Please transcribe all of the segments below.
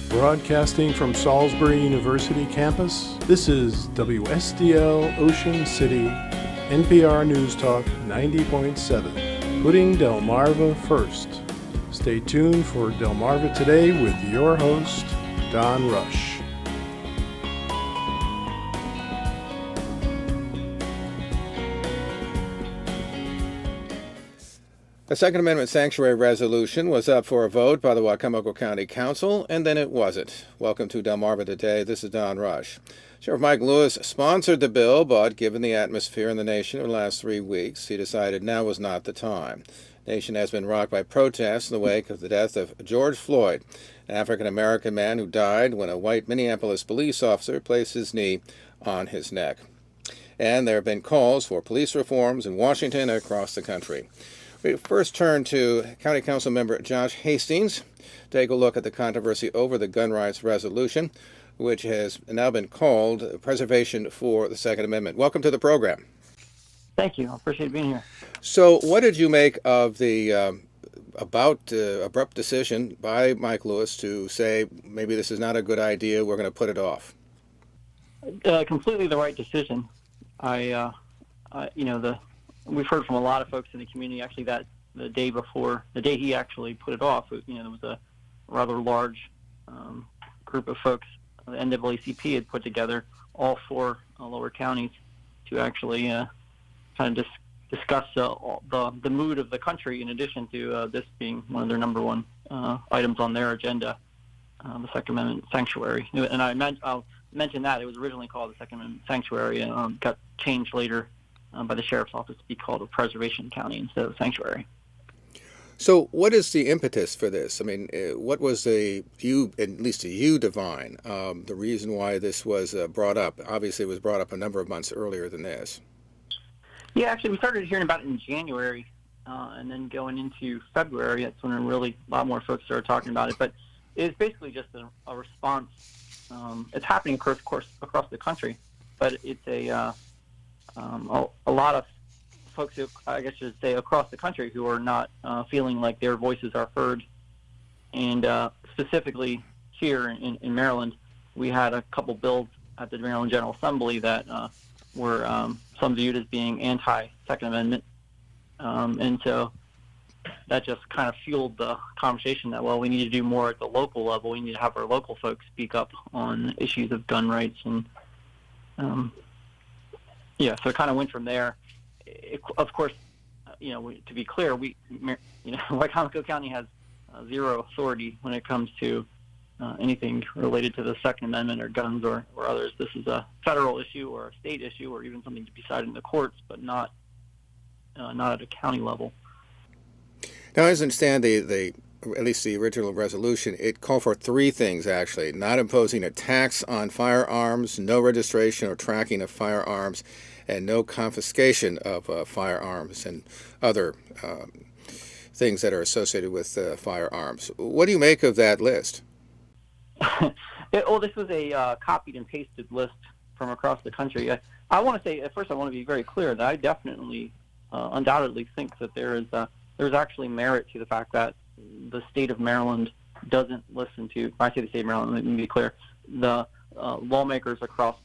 Broadcasting from Salisbury University campus, this is WSDL Ocean City, NPR News Talk 90.7, putting Delmarva first. Stay tuned for Delmarva Today with your host, Don Rush. The Second Amendment Sanctuary Resolution was up for a vote by the Wicomico County Council, and then it wasn't. Welcome to Delmarva Today. This is Don Rush. Sheriff Mike Lewis sponsored the bill, but given the atmosphere in the nation over the last 3 weeks, he decided now was not the time. The nation has been rocked by protests in the wake of the death of George Floyd, an African-American man who died when a white Minneapolis police officer placed his knee on his neck. And there have been calls for police reforms in Washington and across the country. We first turn to County Council member Josh Hastings to take a look at the controversy over the gun rights resolution, which has now been called Preservation for the Second Amendment. Welcome to the program. Thank you. I appreciate being here. So what did you make of the abrupt decision by Mike Lewis to say maybe this is not a good idea, we're going to put it off? Completely the right decision. We've heard from a lot of folks in the community, actually, that the day he actually put it off, there was a rather large group of folks the NAACP had put together, all four lower counties, to actually kind of discuss the mood of the country, in addition to this being one of their number one items on their agenda, the Second Amendment Sanctuary. And I'll mention that it was originally called the Second Amendment Sanctuary and got changed later by the Sheriff's Office to be called a Preservation County instead of Sanctuary. So what is the impetus for this? I mean, what was at least you divine, the reason why this was brought up? Obviously, it was brought up a number of months earlier than this. Yeah, actually, we started hearing about it in January, and then going into February, that's when a lot more folks started talking about it. But it's basically just a response. It's happening, of course, across the country, but it's a lot of folks who, I guess you should say, across the country who are not feeling like their voices are heard. And specifically here in Maryland, we had a couple bills at the Maryland General Assembly that were some viewed as being anti-Second Amendment. And so that just kind of fueled the conversation that, well, we need to do more at the local level. We need to have our local folks speak up on issues of gun rights. And so it kind of went from there. Of course, to be clear, Wicomico County has zero authority when it comes to anything related to the Second Amendment or guns or others. This is a federal issue or a state issue or even something to be decided in the courts, but not at a county level. Now, I understand at least the original resolution, it called for three things, actually: not imposing a tax on firearms, no registration or tracking of firearms, and no confiscation of firearms and other things that are associated with firearms. What do you make of that list? This was a copied and pasted list from across the country. I want to say, at first, I want to be very clear that I definitely, undoubtedly think that there's actually merit to the fact that the state of Maryland doesn't listen to, when I say the state of Maryland, let me be clear, the lawmakers across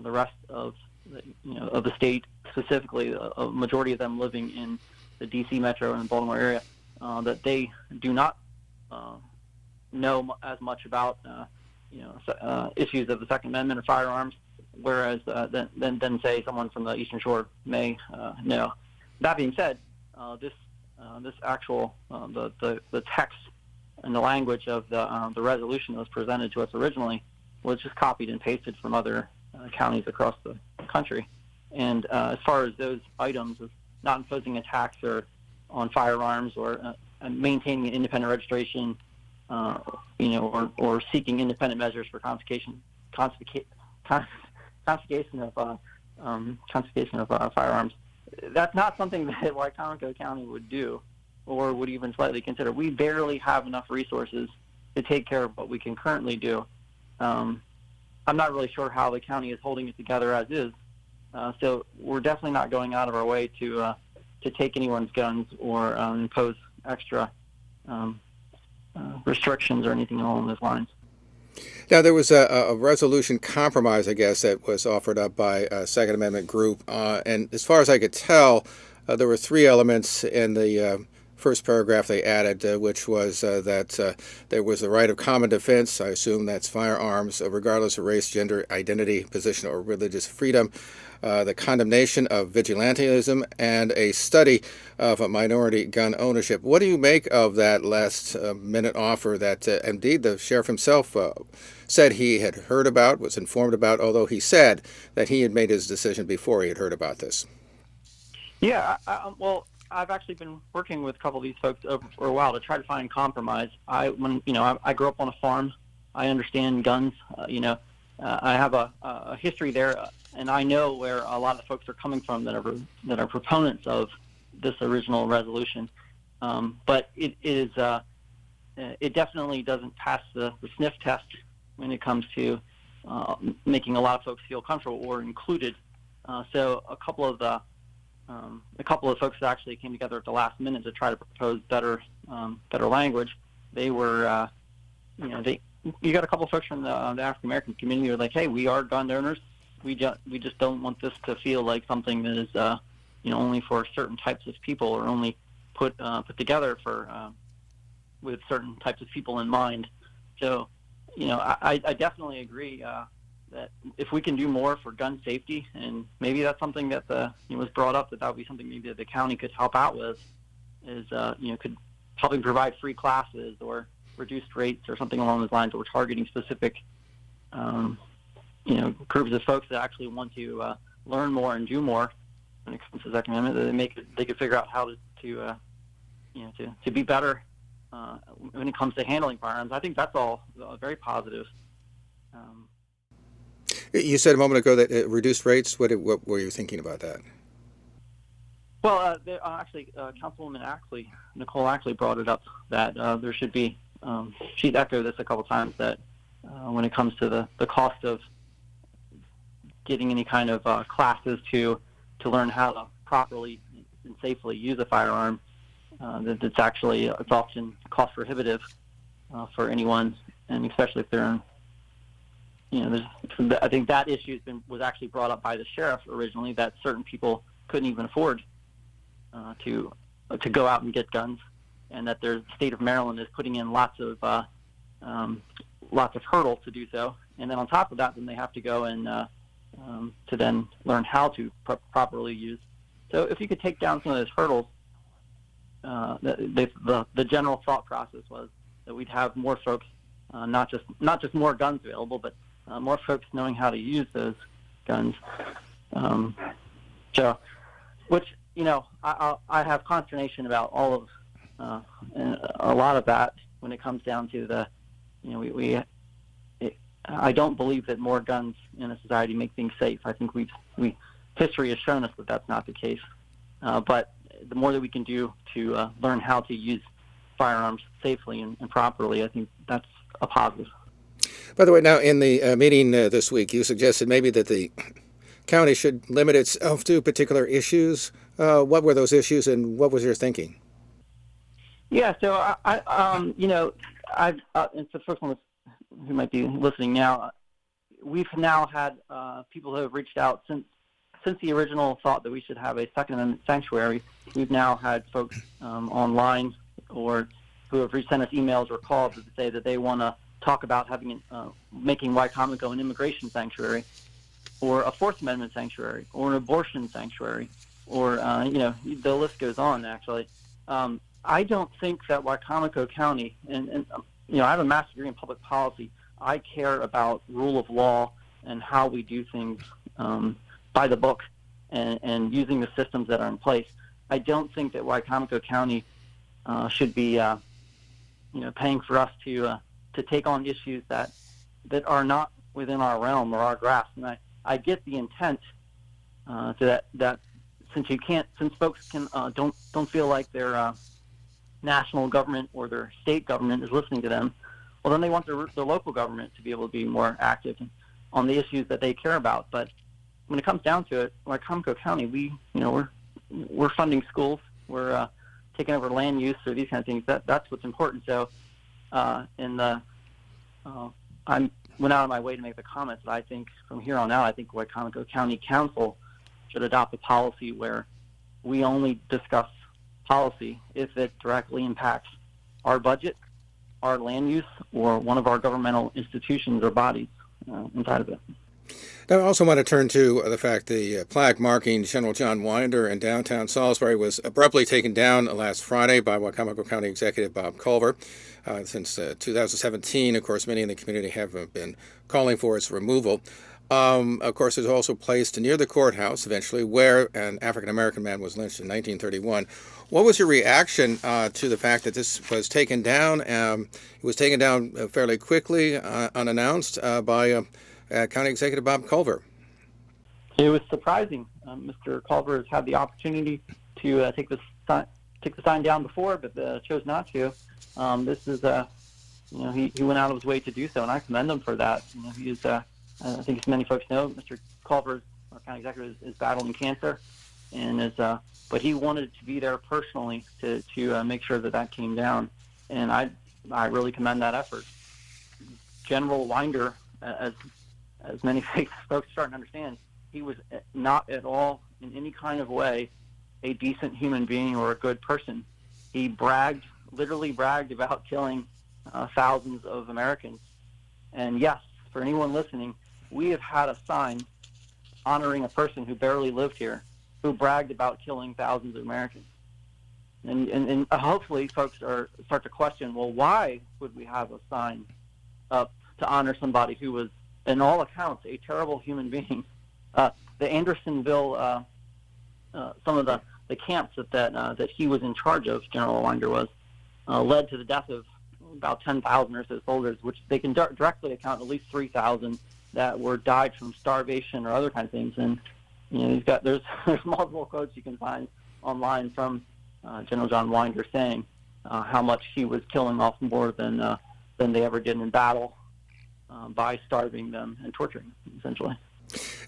the rest of the state, specifically a majority of them living in the D.C. metro and the Baltimore area, that they do not know as much about issues of the Second Amendment or firearms, whereas then say someone from the Eastern Shore may know. That being said, this actual the text and the language of the resolution that was presented to us originally was just copied and pasted from other counties across the country. And as far as those items of not imposing a tax on firearms or maintaining an independent registration, or seeking independent measures for confiscation of firearms, that's not something that Wicomico County would do or would even slightly consider. We barely have enough resources to take care of what we can currently do. I'm not really sure how the county is holding it together as is. So we're definitely not going out of our way to take anyone's guns or impose extra restrictions or anything along those lines. Now, there was a resolution compromise, I guess, that was offered up by a Second Amendment group. And as far as I could tell, there were three elements in the first paragraph they added, which was that there was the right of common defense. I assume that's firearms, regardless of race, gender, identity, position, or religious freedom. The condemnation of vigilantism, and a study of minority gun ownership. What do you make of that last minute offer that indeed the sheriff himself said he had heard about, was informed about, although he said that he had made his decision before he had heard about this? Yeah, well, I've actually been working with a couple of these folks for a while to try to find compromise. I grew up on a farm. I understand guns. I have a history there, and I know where a lot of the folks are coming from that are proponents of this original resolution. But it definitely doesn't pass the sniff test when it comes to making a lot of folks feel comfortable or included. So a couple of folks that actually came together at the last minute to try to propose better language. They were, you got a couple of folks from the African American community who are like, hey, we are gun owners. We just don't want this to feel like something that is only for certain types of people, or only put together for with certain types of people in mind. So I definitely agree that if we can do more for gun safety, and maybe that's something that was brought up, that would be something maybe that the county could help out with, is could helping provide free classes or reduced rates or something along those lines, or targeting specific groups of folks that actually want to learn more and do more when it comes to the Second Amendment. That they could figure out how to be better when it comes to handling firearms. I think that's all very positive. You said a moment ago that reduced rates. What were you thinking about that? Well, Councilwoman Nicole Ackley brought it up that there should be. She's echoed this a couple times, that when it comes to the cost of getting any kind of classes to learn how to properly and safely use a firearm, that it's often cost prohibitive for anyone, and especially if they're I think that issue was actually brought up by the sheriff originally, that certain people couldn't even afford to go out and get guns, and that the state of Maryland is putting in lots of hurdles to do so. And then on top of that, then they have to go and to then learn how to properly use. So if you could take down some of those hurdles, the general thought process was that we'd have more folks, not just more guns available, but more folks knowing how to use those guns. So, which I have consternation about all of a lot of that when it comes down to I don't believe that more guns in a society make things safe. I think history has shown us that that's not the case. But the more that we can do to learn how to use firearms safely and properly, I think that's a positive. By the way, now in the meeting this week, you suggested maybe that the county should limit itself to particular issues. What were those issues, and what was your thinking? Yeah, so I've and for folks who might be listening now, we've now had people who have reached out since the original thought that we should have a Second Amendment sanctuary. We've now had folks online or who have sent us emails or calls to say that they want to talk about making Wicomico an immigration sanctuary, or a Fourth Amendment sanctuary, or an abortion sanctuary, or the list goes on. Actually, I don't think that Wicomico County, and I have a master's degree in public policy. I care about rule of law and how we do things by the book, and using the systems that are in place. I don't think that Wicomico County should be paying for us to take on issues that are not within our realm or our grasp. And I get the intent to that since folks don't feel like their national government or their state government is listening to them, well, then they want the local government to be able to be more active on the issues that they care about. But when it comes down to it, Wicomico County, we're funding schools, we're taking over land use or these kind of things. That's what's important. So in the I went out of my way to make the comment that I think from here on out, I think Wicomico County Council should adopt a policy where we only discuss policy if it directly impacts our budget, our land use, or one of our governmental institutions or bodies inside of it. Now, I also want to turn to the fact the plaque marking General John Winder in downtown Salisbury was abruptly taken down last Friday by Wicomico County Executive Bob Culver. Since 2017, of course, many in the community have been calling for its removal. Of course, it was also placed near the courthouse eventually, where an African-American man was lynched in 1931. What was your reaction to the fact that this was taken down? It was taken down fairly quickly, unannounced, by County Executive Bob Culver. It was surprising. Mr. Culver has had the opportunity to take the sign down before, but chose not to. This is, he went out of his way to do so, and I commend him for that. He is, I think as many folks know, Mr. Culver, our county executive, is battling cancer, and but he wanted to be there personally to make sure that came down, and I really commend that effort. General Winder, as many folks are starting to understand, he was not at all in any kind of way a decent human being or a good person. He literally bragged about killing thousands of Americans. And yes, for anyone listening, we have had a sign honoring a person who barely lived here, who bragged about killing thousands of Americans. And hopefully folks start to question, well, why would we have a sign up to honor somebody who was, in all accounts, a terrible human being? The Andersonville, some of the camps that he was in charge of, General Winder was, led to the death of about 10,000 or so soldiers, which they can directly account at least 3,000 that died from starvation or other kinds of things. And there's multiple quotes you can find online from General John Winder saying how much he was killing off more than they ever did in battle by starving them and torturing them, essentially.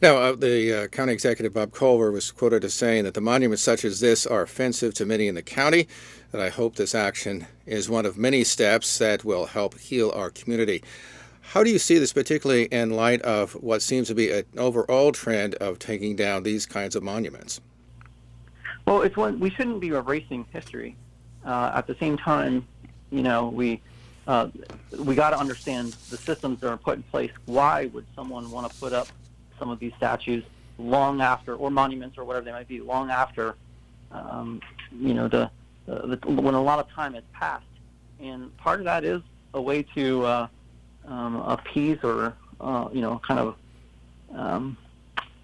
Now, the county executive, Bob Culver, was quoted as saying that the monuments such as this are offensive to many in the county, that I hope this action is one of many steps that will help heal our community. How do you see this, particularly in light of what seems to be an overall trend of taking down these kinds of monuments? Well, we shouldn't be erasing history. At the same time, we got to understand the systems that are put in place. Why would someone want to put up some of these statues long after, or monuments, or whatever they might be, long after, when a lot of time has passed? And part of that is a way to appease or,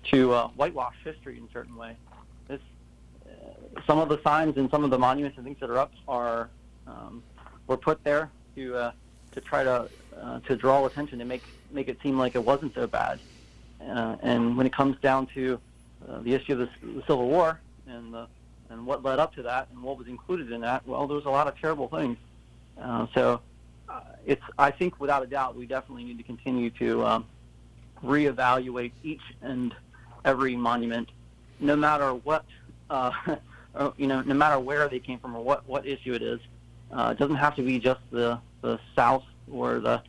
to whitewash history in a certain way. Some of the signs and some of the monuments and things that are up were put there to try to draw attention and make it seem like it wasn't so bad. And when it comes down to the issue of the Civil War and what led up to that and what was included in that, well, there was a lot of terrible things. I think without a doubt, we definitely need to continue to reevaluate each and every monument, no matter what, no matter where they came from or what issue it is. It doesn't have to be just the South or the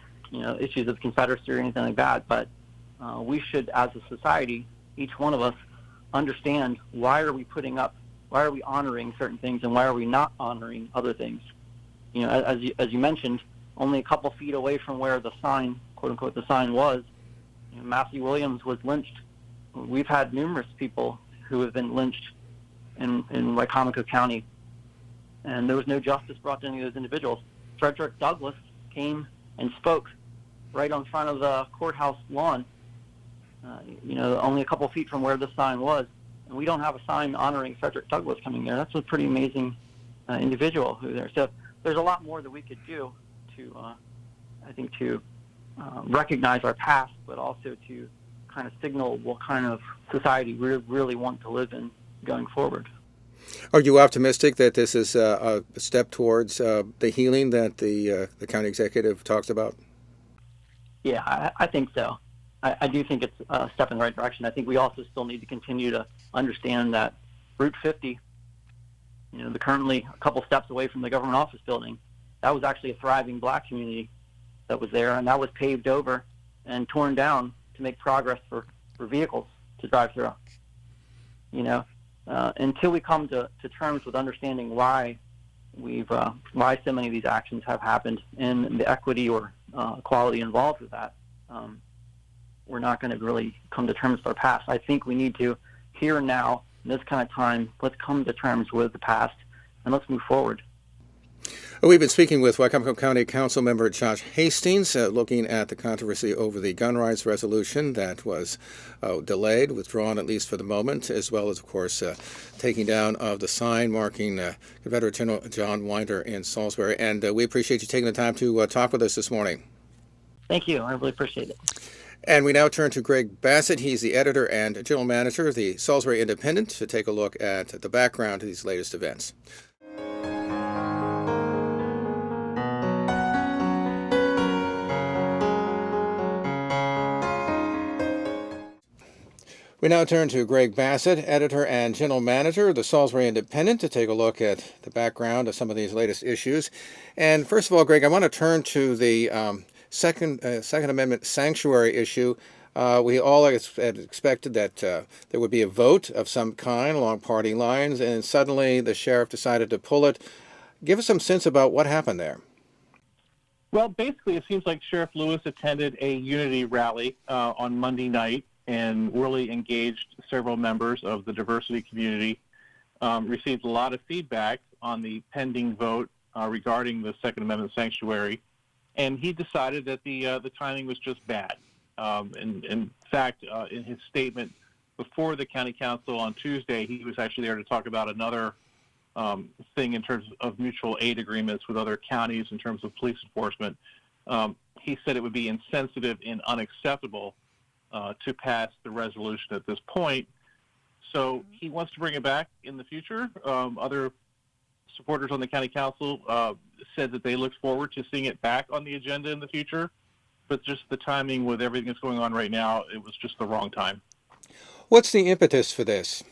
issues of Confederacy or anything like that, but we should, as a society, each one of us, understand why are we honoring certain things and why are we not honoring other things. As you mentioned, only a couple feet away from where the sign, quote unquote, the sign was, Matthew Williams was lynched. We've had numerous people who have been lynched in Wicomico County, and there was no justice brought to any of those individuals. Frederick Douglass came and spoke right on front of the courthouse lawn, only a couple feet from where the sign was, and we don't have a sign honoring Frederick Douglass coming there. That's a pretty amazing individual who there. So there's a lot more that we could do to recognize our past, but also to kind of signal what kind of society we really want to live in going forward. Are you optimistic that this is a step towards the healing that the county executive talks about? Yeah, I think so. I do think it's a step in the right direction. I think we also still need to continue to understand that Route 50, currently a couple steps away from the government office building, that was actually a thriving black community that was there, and that was paved over and torn down to make progress for vehicles to drive through. Until we come to terms with understanding why why so many of these actions have happened and the equity or quality involved with that, we're not going to really come to terms with our past. I think we need to, here and now, in this kind of time, let's come to terms with the past and let's move forward. We've been speaking with Wicomico County Council member Josh Hastings, looking at the controversy over the gun rights resolution that was delayed, withdrawn at least for the moment, as well as, of course, taking down of the sign marking Confederate General John Winder in Salisbury. And we appreciate you taking the time to talk with us this morning. Thank you. I really appreciate it. And we now turn to Greg Bassett. He's the editor and general manager of the Salisbury Independent, to take a look at the background to these latest events. We now turn to Greg Bassett, editor and general manager of the Salisbury Independent, to take a look at the background of some of these latest issues. And first of all, Greg, I want to turn to the Second Amendment sanctuary issue. We all had expected that there would be a vote of some kind along party lines, and suddenly the sheriff decided to pull it. Give us some sense about what happened there. Well, basically, it seems like Sheriff Lewis attended a unity rally on Monday night and really engaged several members of the diversity community, received a lot of feedback on the pending vote regarding the Second Amendment sanctuary, and he decided that the timing was just bad. In fact, in his statement before the county council on Tuesday, he was actually there to talk about another thing in terms of mutual aid agreements with other counties in terms of police enforcement. He said it would be insensitive and unacceptable to pass the resolution at this point. So he wants to bring it back in the future. Other supporters on the county council said that they look forward to seeing it back on the agenda in the future, but just the timing with everything that's going on right now, it was just the wrong time. What's the impetus for this?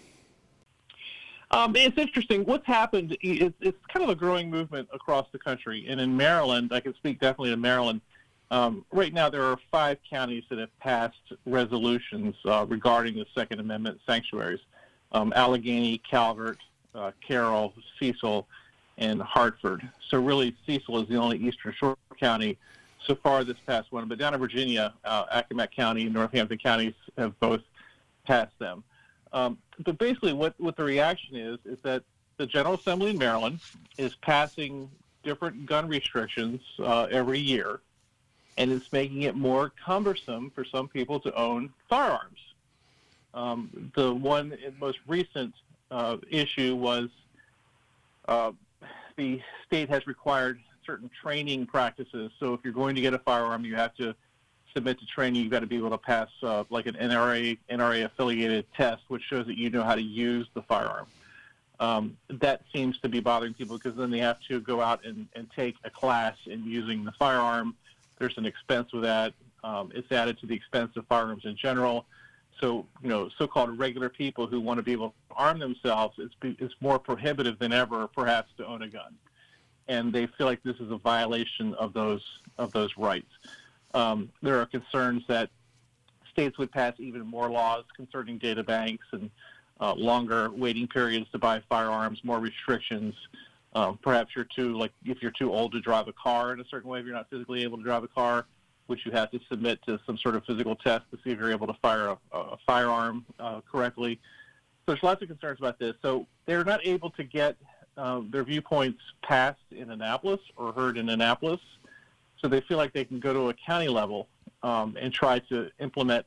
It's interesting. What's happened, it's kind of a growing movement across the country. And in Maryland, I can speak definitely to Maryland, right now there are 5 counties that have passed resolutions regarding the Second Amendment sanctuaries. Allegheny, Calvert, Carroll, Cecil, and Hartford. So really Cecil is the only Eastern Shore county so far this past one. But down in Virginia, Accomack County and Northampton counties have both passed them. But basically what the reaction is that the General Assembly in Maryland is passing different gun restrictions every year, and it's making it more cumbersome for some people to own firearms. The one most recent issue was the state has required certain training practices. So if you're going to get a firearm, you have to submit to training. You've got to be able to pass like an NRA affiliated test, which shows that you know how to use the firearm. That seems to be bothering people because then they have to go out and take a class in using the firearm. There's an expense with that. It's added to the expense of firearms in general. So, so-called regular people who want to be able to arm themselves, it's more prohibitive than ever, perhaps, to own a gun. And they feel like this is a violation of those rights. There are concerns that states would pass even more laws concerning data banks and longer waiting periods to buy firearms, more restrictions. Perhaps if you're too old to drive a car in a certain way, if you're not physically able to drive a car, which you have to submit to some sort of physical test to see if you're able to fire a firearm correctly. So there's lots of concerns about this. So they're not able to get their viewpoints passed in Annapolis or heard in Annapolis. So they feel like they can go to a county level and try to implement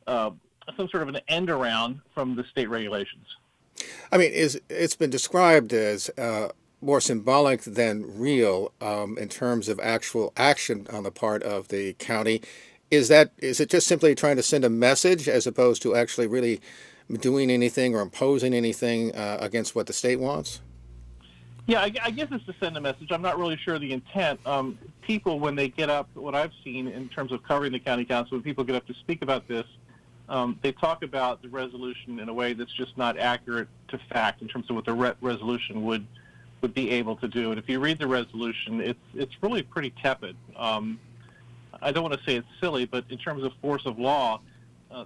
some sort of an end around from the state regulations. I mean, it's been described as more symbolic than real in terms of actual action on the part of the county. Is it just simply trying to send a message as opposed to actually really doing anything or imposing anything against what the state wants? Yeah, I guess it's to send a message. I'm not really sure the intent. People, when they get up, what I've seen in terms of covering the county council, when people get up to speak about this, they talk about the resolution in a way that's just not accurate to fact in terms of what the resolution would be able to do. And if you read the resolution, it's really pretty tepid. I don't want to say it's silly, but in terms of force of law,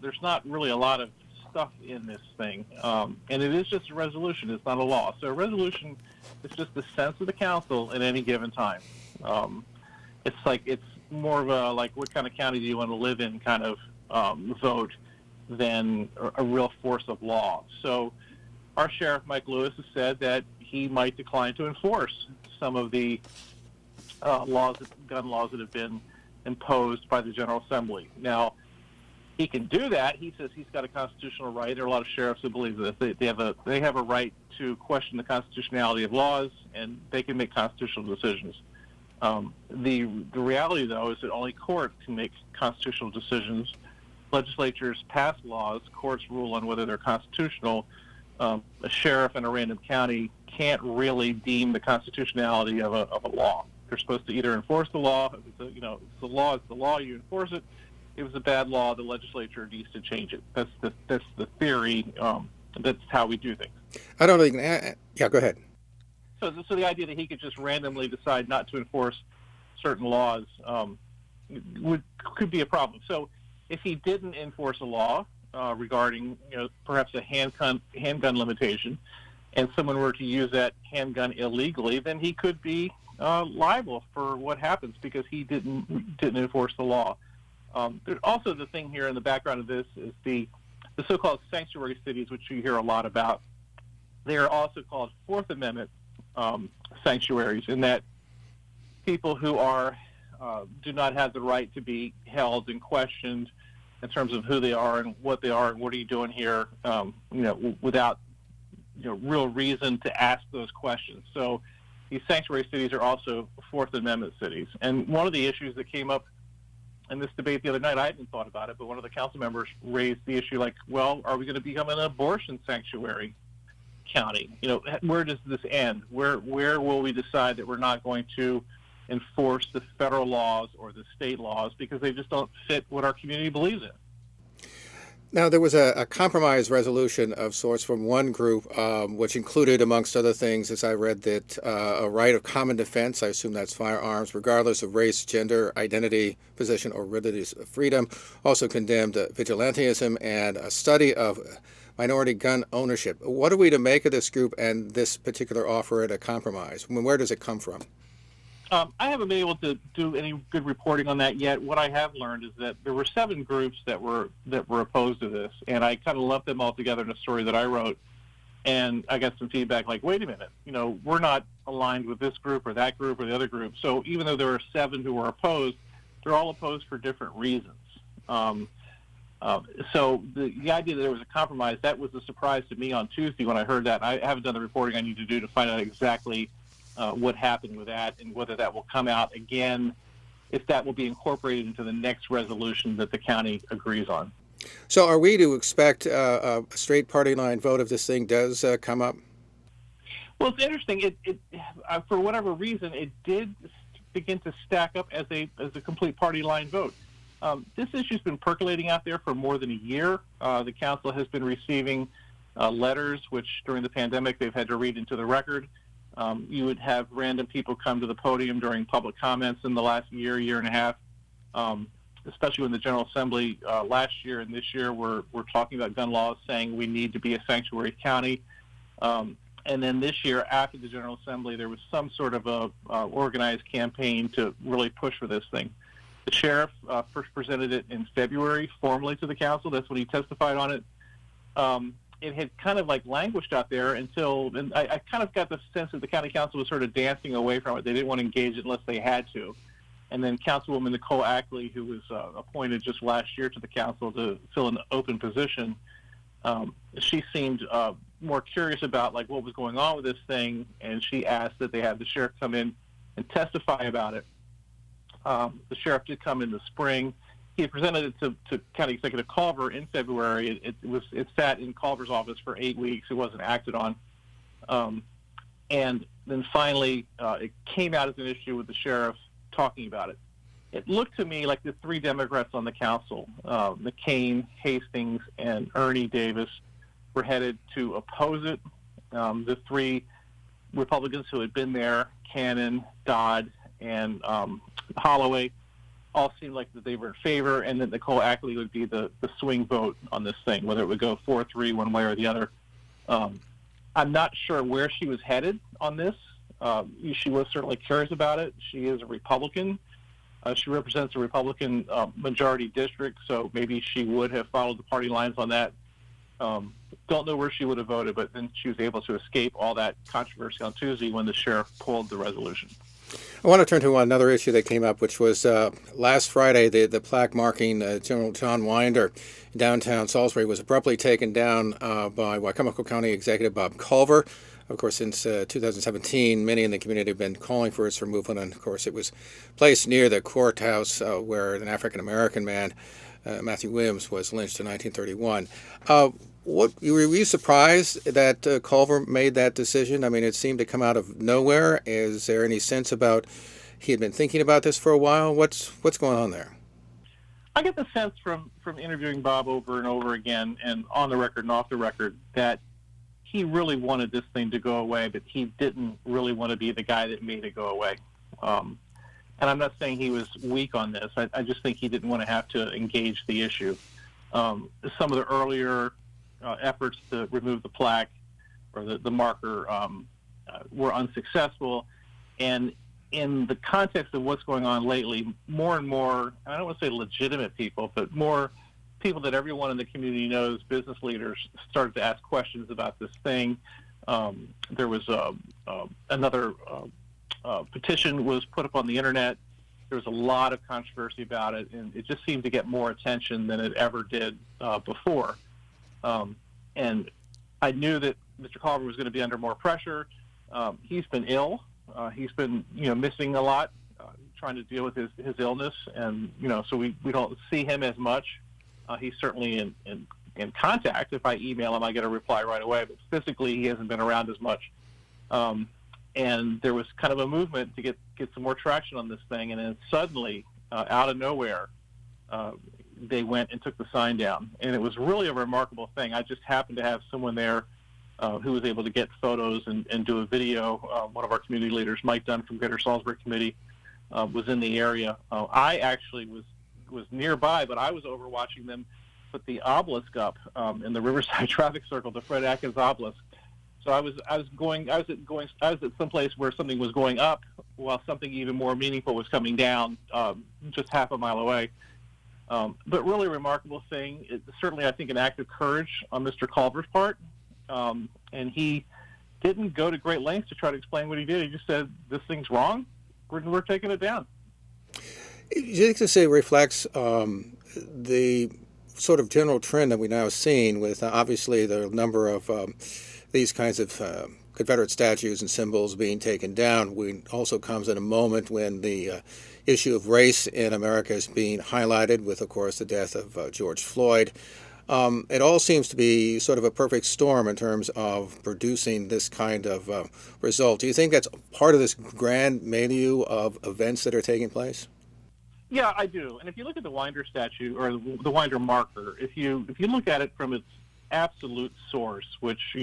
there's not really a lot of stuff in this thing. And it is just a resolution. It's not a law. So a resolution is just the sense of the council at any given time. It's more of a, like, what kind of county do you want to live in kind of vote than a real force of law. So our sheriff, Mike Lewis, has said that he might decline to enforce some of the gun laws that have been imposed by the General Assembly. Now, he can do that. He says he's got a constitutional right. There are a lot of sheriffs who believe that they have a right to question the constitutionality of laws, and they can make constitutional decisions. The reality, though, is that only courts can make constitutional decisions. Legislatures pass laws. Courts rule on whether they're constitutional. A sheriff in a random county can't really deem the constitutionality of a law. They're supposed to either enforce the law. If it's the law is the law. You enforce it. If it's a bad law, the legislature needs to change it. That's the theory. That's how we do things. I don't think. Yeah, go ahead. So the idea that he could just randomly decide not to enforce certain laws could be a problem. So if he didn't enforce a law regarding perhaps a handgun limitation, and someone were to use that handgun illegally, then he could be liable for what happens because he didn't enforce the law. There's also the thing here in the background of this is the so-called sanctuary cities, which you hear a lot about. They are also called Fourth Amendment sanctuaries, in that people who do not have the right to be held and questioned in terms of who they are and what are you doing here, without real reason to ask those questions. So these sanctuary cities are also Fourth Amendment cities. And one of the issues that came up in this debate the other night, I hadn't thought about it, but one of the council members raised the issue like, well, are we going to become an abortion sanctuary county? Where does this end? Where will we decide that we're not going to enforce the federal laws or the state laws because they just don't fit what our community believes in? Now, there was a compromise resolution of sorts from one group, which included, amongst other things, as I read, that a right of common defense, I assume that's firearms, regardless of race, gender, identity, position, or religious freedom. Also condemned vigilantism and a study of minority gun ownership. What are we to make of this group and this particular offer at a compromise? I mean, where does it come from? I haven't been able to do any good reporting on that yet. What I have learned is that there were 7 groups that were opposed to this, and I kind of lumped them all together in a story that I wrote. And I got some feedback like, wait a minute, we're not aligned with this group or that group or the other group. So even though there were 7 who were opposed, they're all opposed for different reasons. So the idea that there was a compromise, that was a surprise to me on Tuesday when I heard that. I haven't done the reporting I need to do to find out exactly what happened with that and whether that will come out again, if that will be incorporated into the next resolution that the county agrees on. So are we to expect a straight party line vote if this thing does come up? Well, it's interesting. It for whatever reason, it did begin to stack up as a complete party line vote. This issue's been percolating out there for more than a year. The council has been receiving letters, which during the pandemic they've had to read into the record. You would have random people come to the podium during public comments in the last year and a half, especially when the General Assembly last year and this year were talking about gun laws, saying we need to be a sanctuary county. And then this year, after the General Assembly, there was some sort of a organized campaign to really push for this thing. The sheriff first presented it in February formally to the council. That's when he testified on it. It had kind of like languished out there until, and I kind of got the sense that the county council was sort of dancing away from it. They didn't want to engage it unless they had to. And then Councilwoman Nicole Ackley, who was appointed just last year to the council to fill an open position, she seemed more curious about like what was going on with this thing, and she asked that they have the sheriff come in and testify about it. The sheriff did come in the spring. He had presented it to County Executive Culver in February. It sat in Culver's office for 8 weeks. It wasn't acted on. And then finally, it came out as an issue with the sheriff talking about it. It looked to me like the 3 Democrats on the council, McCain, Hastings, and Ernie Davis, were headed to oppose it. The 3 Republicans who had been there, Cannon, Dodd, and Holloway, all seemed like that they were in favor, and that Nicole Ackley would be the swing vote on this thing, whether it would go 4-3 one way or the other. I'm not sure where she was headed on this. She was certainly curious about it. She is a Republican. She represents a Republican majority district, so maybe she would have followed the party lines on that. Don't know where she would have voted, but then she was able to escape all that controversy on Tuesday when the sheriff pulled the resolution. I want to turn to another issue that came up, which was last Friday, the plaque marking General John Winder in downtown Salisbury was abruptly taken down by Wicomico County Executive Bob Culver. Of course, since 2017, many in the community have been calling for its removal, and of course it was placed near the courthouse where an African-American man, Matthew Williams, was lynched in 1931. Were you surprised that Culver made that decision? I mean, it seemed to come out of nowhere. Is there any sense about he had been thinking about this for a while? What's going on there? I get the sense from interviewing Bob over and over again, and on the record and off the record, that he really wanted this thing to go away, but he didn't really want to be the guy that made it go away. And I'm not saying he was weak on this. I just think he didn't want to have to engage the issue. Some of the earlier efforts to remove the plaque or the marker were unsuccessful. And in the context of what's going on lately, more and more, I don't want to say legitimate people, but more people that everyone in the community knows, business leaders, started to ask questions about this thing. There was another petition was put up on the internet. There was a lot of controversy about it, and it just seemed to get more attention than it ever did before. And I knew that Mr. Culver was going to be under more pressure. He's been ill. He's been, missing a lot, trying to deal with his illness, and so we don't see him as much. He's certainly in contact. If I email him, I get a reply right away. But physically, he hasn't been around as much. And there was kind of a movement to get some more traction on this thing, and then suddenly, out of nowhere, they went and took the sign down. And it was really a remarkable thing. I just happened to have someone there who was able to get photos and do a video. One of our community leaders, Mike Dunn from Greater Salisbury Committee, was in the area. I actually was nearby, but I was over watching them put the obelisk up in the Riverside Traffic Circle, the Fred Atkins obelisk. So I was at some place where something was going up while something even more meaningful was coming down, just half a mile away. But really a remarkable thing. It's certainly, I think, an act of courage on Mr. Culver's part. And he didn't go to great lengths to try to explain what he did. He just said, this thing's wrong. We're taking it down. Do you think this reflects the sort of general trend that we're now seeing with obviously the number of these kinds of Confederate statues and symbols being taken down? We also comes at a moment when the issue of race in America is being highlighted with, of course, the death of George Floyd. It all seems to be sort of a perfect storm in terms of producing this kind of result. Do you think that's part of this grand milieu of events that are taking place? Yeah, I do. And if you look at the Winder statue or the Winder marker, if you look at it from its absolute source, which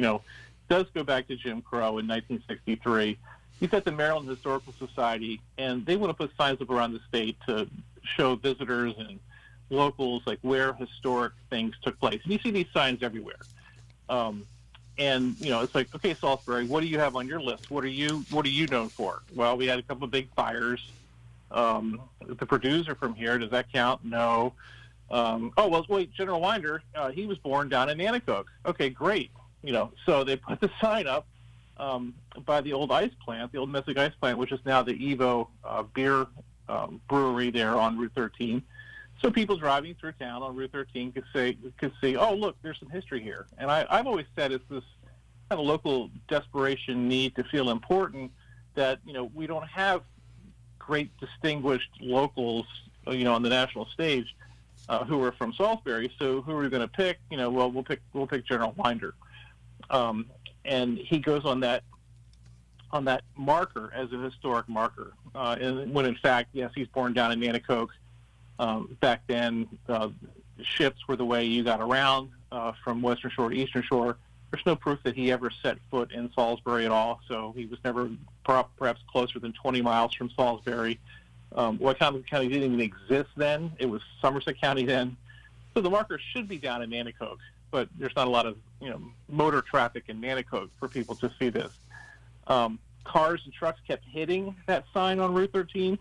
does go back to Jim Crow in 1963, you've got the Maryland Historical Society, and they want to put signs up around the state to show visitors and locals like where historic things took place. And you see these signs everywhere. And it's like, okay, Salisbury, what do you have on your list? What are you known for? Well, we had a couple of big fires. The Purdue's are from here. Does that count? No. Wait, General Winder, he was born down in Nanticoke. Okay, great. So they put the sign up by the old ice plant, the old Messick ice plant, which is now the Evo beer brewery there on Route 13. So people driving through town on Route 13 could see, oh, look, there's some history here. And I've always said it's this kind of local desperation need to feel important that, we don't have great distinguished locals, on the national stage who are from Salisbury. So who are we going to pick? Well, we'll pick General Winder. And he goes on that marker as a historic marker. And when in fact, yes, he's born down in Nanticoke. Back then, ships were the way you got around from Western Shore to Eastern Shore. There's no proof that he ever set foot in Salisbury at all, so he was never perhaps closer than 20 miles from Salisbury. Wicomico County didn't even exist then. It was Somerset County then. So the marker should be down in Nanticoke, but there's not a lot of motor traffic in Nanticoke for people to see this. Cars and trucks kept hitting that sign on Route 13.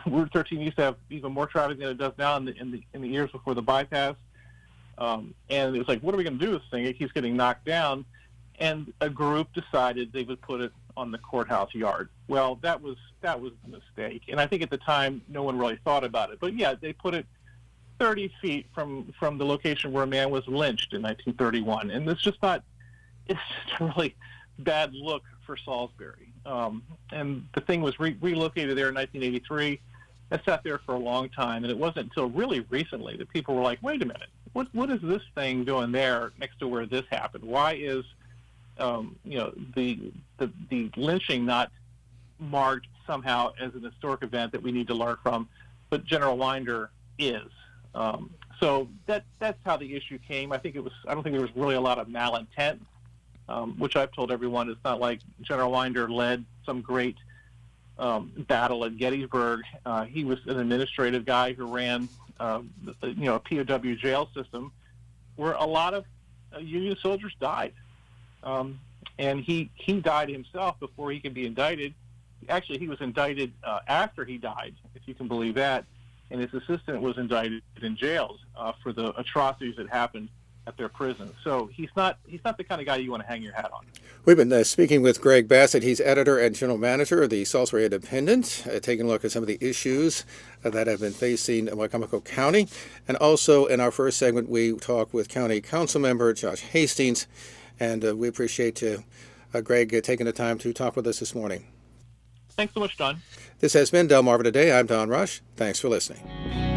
Route 13 used to have even more traffic than it does now in the years before the bypass. And it was like, what are we going to do with this thing? It keeps getting knocked down. And a group decided they would put it on the courthouse yard. Well, that was a mistake. And I think at the time, no one really thought about it. But yeah, they put it 30 feet from the location where a man was lynched in 1931. And it's just a really bad look for Salisbury. And the thing was relocated there in 1983. It sat there for a long time, and it wasn't until really recently that people were like, wait a minute, what is this thing doing there next to where this happened? Why is the lynching not marked somehow as an historic event that we need to learn from, but General Winder is. So that's how the issue came. I don't think there was really a lot of malintent, which I've told everyone. It's not like General Winder led some great battle at Gettysburg. He was an administrative guy who ran a POW jail system where a lot of Union soldiers died. And he died himself before he could be indicted. Actually, he was indicted after he died, if you can believe that. And his assistant was indicted in jails for the atrocities that happened at their prison. So he's not the kind of guy you want to hang your hat on. We've been speaking with Greg Bassett. He's editor and general manager of the Salisbury Independent, taking a look at some of the issues that have been facing Wicomico County. And also in our first segment, we talk with County Council member Josh Hastings. And we appreciate Greg taking the time to talk with us this morning. Thanks so much, Don. This has been Delmarva Today. I'm Don Rush. Thanks for listening.